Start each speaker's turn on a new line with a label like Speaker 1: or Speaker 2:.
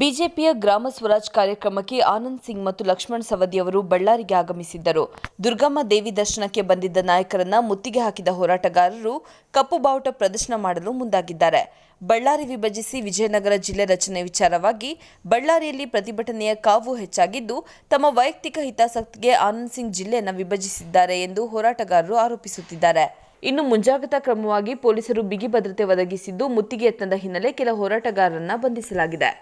Speaker 1: ಬಿಜೆಪಿಯ ಗ್ರಾಮ ಸ್ವರಾಜ್ ಕಾರ್ಯಕ್ರಮಕ್ಕೆ ಆನಂದ್ ಸಿಂಗ್ ಮತ್ತು ಲಕ್ಷ್ಮಣ್ ಸವದಿ ಅವರು ಬಳ್ಳಾರಿಗೆ ಆಗಮಿಸಿದ್ದರು. ದುರ್ಗಮ್ಮ ದೇವಿ ದರ್ಶನಕ್ಕೆ ಬಂದಿದ್ದ ನಾಯಕರನ್ನ ಮುತ್ತಿಗೆ ಹಾಕಿದ ಹೋರಾಟಗಾರರು ಕಪ್ಪು ಬಾವುಟ ಪ್ರದರ್ಶನ ಮಾಡಲು ಮುಂದಾಗಿದ್ದಾರೆ. ಬಳ್ಳಾರಿ ವಿಭಜಿಸಿ ವಿಜಯನಗರ ಜಿಲ್ಲೆ ರಚನೆ ವಿಚಾರವಾಗಿ ಬಳ್ಳಾರಿಯಲ್ಲಿ ಪ್ರತಿಭಟನೆಯ ಕಾವು ಹೆಚ್ಚಾಗಿದ್ದು, ತಮ್ಮ ವೈಯಕ್ತಿಕ ಹಿತಾಸಕ್ತಿಗೆ ಆನಂದ್ ಸಿಂಗ್ ಜಿಲ್ಲೆಯನ್ನು ವಿಭಜಿಸಿದ್ದಾರೆ ಎಂದು ಹೋರಾಟಗಾರರು ಆರೋಪಿಸುತ್ತಿದ್ದಾರೆ. ಇನ್ನು ಮುಂಜಾಗ್ರತಾ ಕ್ರಮವಾಗಿ ಪೊಲೀಸರು ಬಿಗಿ ಭದ್ರತೆ ಒದಗಿಸಿದ್ದು, ಮುತ್ತಿಗೆ ಯತ್ನದ ಹಿನ್ನೆಲೆ ಕೆಲ ಹೋರಾಟಗಾರರನ್ನ ಬಂಧಿಸಲಾಗಿದೆ.